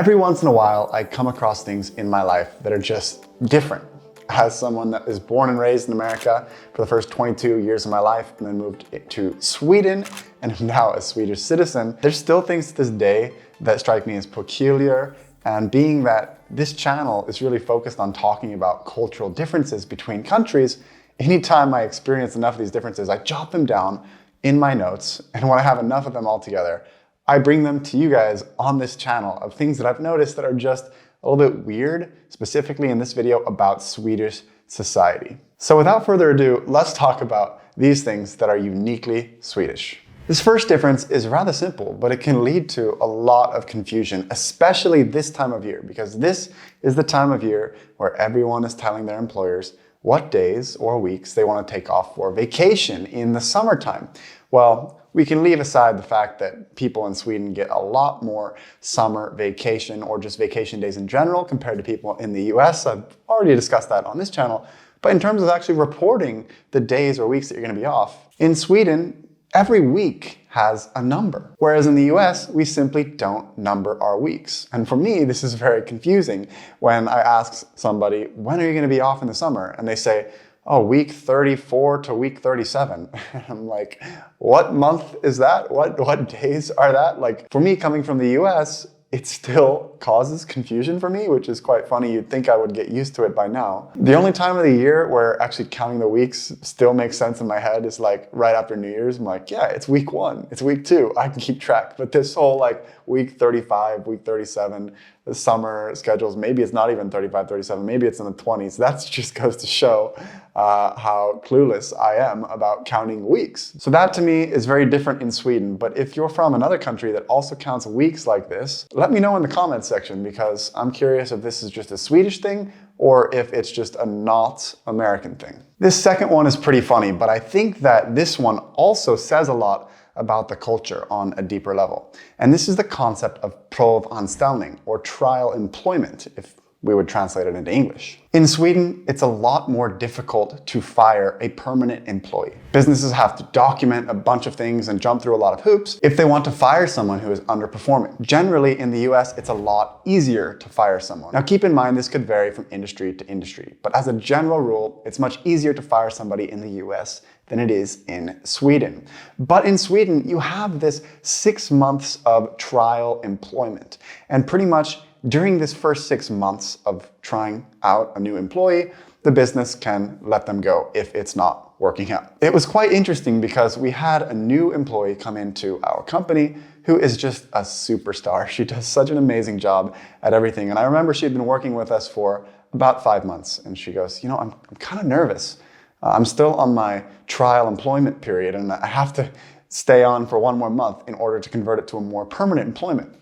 Every once in a while, I come across things in my life that are just different. As someone that is born and raised in America for the first 22 years of my life and then moved to Sweden and am now a Swedish citizen, there's still things to this day that strike me as peculiar. And being that this channel is really focused on talking about cultural differences between countries, anytime I experience enough of these differences, I jot them down in my notes. And when I have enough of them all together, I bring them to you guys on this channel of things that I've noticed that are just a little bit weird, specifically in this video about Swedish society. So without further ado, let's talk about these things that are uniquely Swedish. This first difference is rather simple, but it can lead to a lot of confusion, especially this time of year, because this is the time of year where everyone is telling their employers what days or weeks they want to take off for vacation in the summertime. Well, we can leave aside the fact that people in Sweden get a lot more summer vacation or just vacation days in general compared to people in the US. I've already discussed that on this channel. But in terms of actually reporting the days or weeks that you're going to be off, in Sweden, every week has a number. Whereas in the US, we simply don't number our weeks. And for me, this is very confusing when I ask somebody, when are you going to be off in the summer? And they say, oh, week 34 to week 37. And I'm like, what month is that? What days are that? Like, for me, coming from the US, it still causes confusion for me, which is quite funny. You'd think I would get used to it by now. The only time of the year where actually counting the weeks still makes sense in my head is like right after New Year's. I'm like, yeah, it's week 1, it's week 2, I can keep track. But this whole like week 35, week 37, the summer schedules, maybe it's not even 35, 37, maybe it's in the 20s. That just goes to show how clueless I am about counting weeks. So that to me is very different in Sweden. But if you're from another country that also counts weeks like this, let me know in the comments section, because I'm curious if this is just a Swedish thing or if it's just a not American thing. This second one is pretty funny, but I think that this one also says a lot about the culture on a deeper level. And this is the concept of provanställning, or trial employment, if we would translate it into English. In Sweden, it's a lot more difficult to fire a permanent employee. Businesses have to document a bunch of things and jump through a lot of hoops if they want to fire someone who is underperforming. Generally, in the US, it's a lot easier to fire someone. Now, keep in mind, this could vary from industry to industry, but as a general rule, it's much easier to fire somebody in the US than it is in Sweden. But in Sweden, you have this 6 months of trial employment. And pretty much during this first 6 months of trying out a new employee, the business can let them go if it's not working out. It was quite interesting because we had a new employee come into our company who is just a superstar. She does such an amazing job at everything. And I remember she'd been working with us for about 5 months. And she goes, you know, I'm kind of nervous. I'm still on my trial employment period and I have to stay on for 1 more month in order to convert it to a more permanent employment.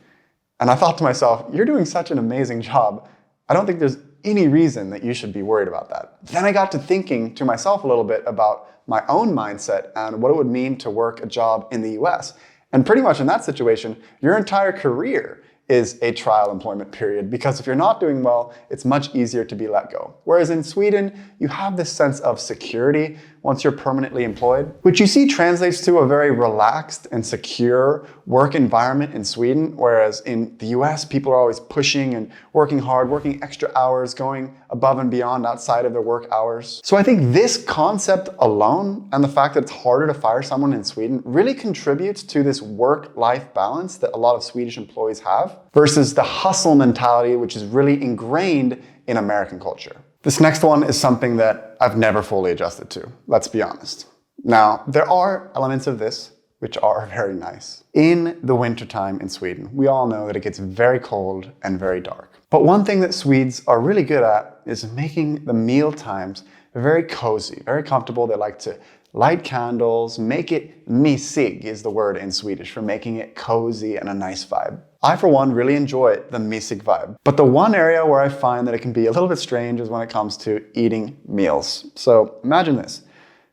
And I thought to myself, you're doing such an amazing job. I don't think there's any reason that you should be worried about that. Then I got to thinking to myself a little bit about my own mindset and what it would mean to work a job in the US. And pretty much in that situation, your entire career is a trial employment period, because if you're not doing well, it's much easier to be let go. Whereas in Sweden, you have this sense of security once you're permanently employed, which you see translates to a very relaxed and secure work environment in Sweden, whereas in the US, people are always pushing and working hard, working extra hours, going above and beyond outside of their work hours. So I think this concept alone, and the fact that it's harder to fire someone in Sweden, really contributes to this work-life balance that a lot of Swedish employees have, versus the hustle mentality, which is really ingrained in American culture. This next one is something that I've never fully adjusted to, let's be honest. Now, there are elements of this which are very nice. In the wintertime in Sweden, we all know that it gets very cold and very dark. But one thing that Swedes are really good at is making the meal times very cozy, very comfortable. They like to light candles, make it mysig is the word in Swedish for making it cozy and a nice vibe. I, for one, really enjoy the mysig vibe. But the one area where I find that it can be a little bit strange is when it comes to eating meals. So imagine this.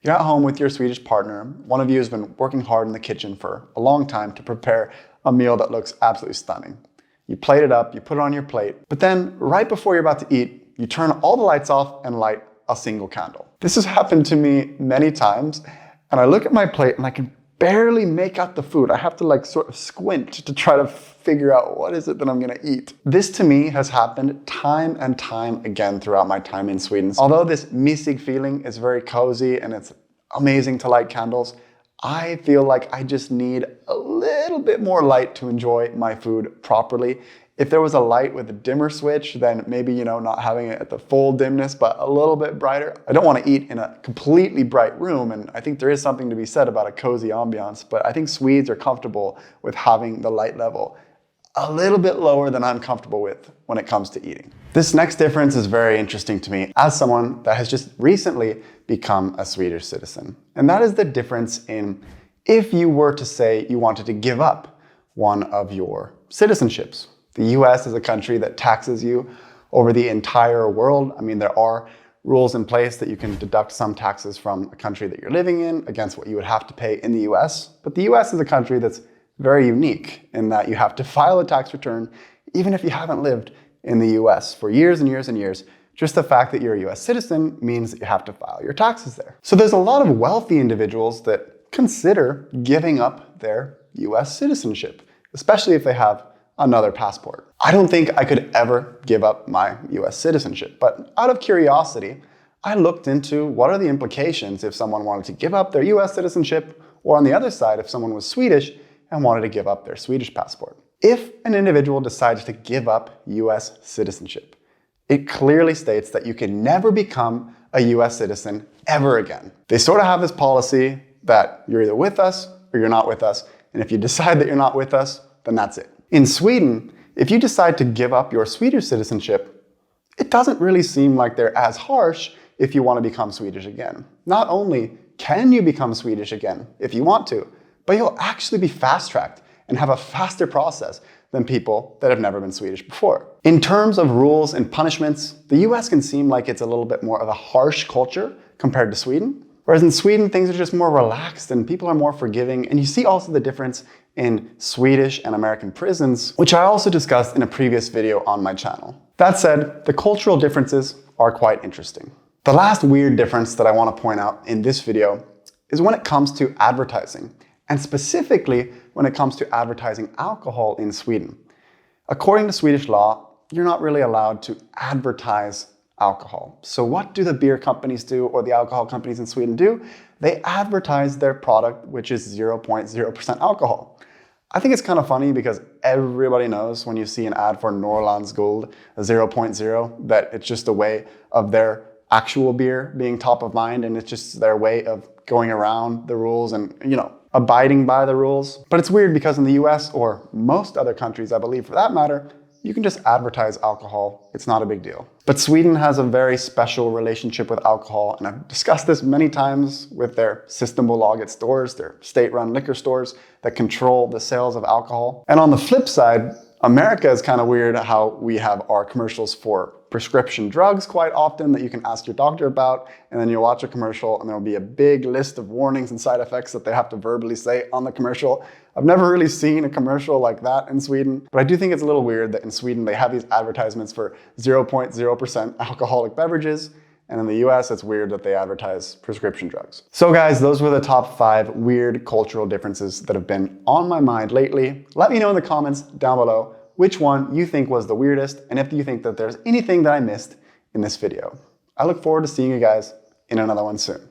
You're at home with your Swedish partner. One of you has been working hard in the kitchen for a long time to prepare a meal that looks absolutely stunning. You plate it up, you put it on your plate, but then right before you're about to eat, you turn all the lights off and light a single candle. This has happened to me many times, and I look at my plate and I can barely make out the food. I have to like sort of squint to try to figure out what is it that I'm gonna eat. This to me has happened time and time again throughout my time in Sweden. Although this mysig feeling is very cozy and it's amazing to light candles, I feel like I just need a little bit more light to enjoy my food properly. If there was a light with a dimmer switch, then maybe, not having it at the full dimness, but a little bit brighter. I don't want to eat in a completely bright room, and I think there is something to be said about a cozy ambiance, but I think Swedes are comfortable with having the light level a little bit lower than I'm comfortable with when it comes to eating. This next difference is very interesting to me as someone that has just recently become a Swedish citizen. And that is the difference in if you were to say you wanted to give up one of your citizenships. The US is a country that taxes you over the entire world. I mean, there are rules in place that you can deduct some taxes from a country that you're living in against what you would have to pay in the US. But the US is a country that's very unique in that you have to file a tax return even if you haven't lived in the US for years and years and years. Just the fact that you're a US citizen means that you have to file your taxes there. So there's a lot of wealthy individuals that consider giving up their US citizenship, especially if they have another passport. I don't think I could ever give up my US citizenship, but out of curiosity, I looked into what are the implications if someone wanted to give up their US citizenship, or on the other side, if someone was Swedish and wanted to give up their Swedish passport. If an individual decides to give up US citizenship, it clearly states that you can never become a US citizen ever again. They sort of have this policy that you're either with us or you're not with us, and if you decide that you're not with us, then that's it. In Sweden, if you decide to give up your Swedish citizenship, it doesn't really seem like they're as harsh if you want to become Swedish again. Not only can you become Swedish again if you want to, but you'll actually be fast-tracked and have a faster process than people that have never been Swedish before. In terms of rules and punishments, the US can seem like it's a little bit more of a harsh culture compared to Sweden. Whereas in Sweden, things are just more relaxed and people are more forgiving. And you see also the difference in Swedish and American prisons, which I also discussed in a previous video on my channel. That said, the cultural differences are quite interesting. The last weird difference that I want to point out in this video is when it comes to advertising, and specifically when it comes to advertising alcohol in Sweden. According to Swedish law, you're not really allowed to advertise alcohol. So what do the beer companies do, or the alcohol companies in Sweden do? They advertise their product, which is 0.0% alcohol. I think it's kind of funny because everybody knows when you see an ad for Norrlands Gold, a 0.0, that it's just a way of their actual beer being top of mind, and it's just their way of going around the rules and, abiding by the rules. But it's weird because in the US, or most other countries, I believe for that matter, you can just advertise alcohol. It's not a big deal. But Sweden has a very special relationship with alcohol, and I've discussed this many times with their Systembolaget stores, their state-run liquor stores that control the sales of alcohol. And on the flip side, America is kind of weird how we have our commercials for prescription drugs quite often that you can ask your doctor about, and then you'll watch a commercial and there'll be a big list of warnings and side effects that they have to verbally say on the commercial. I've never really seen a commercial like that in Sweden, but I do think it's a little weird that in Sweden they have these advertisements for 0.0% alcoholic beverages, and in the US it's weird that they advertise prescription drugs. So guys, those were the top 5 weird cultural differences that have been on my mind lately. Let me know in the comments down below which one you think was the weirdest, and if you think that there's anything that I missed in this video. I look forward to seeing you guys in another one soon.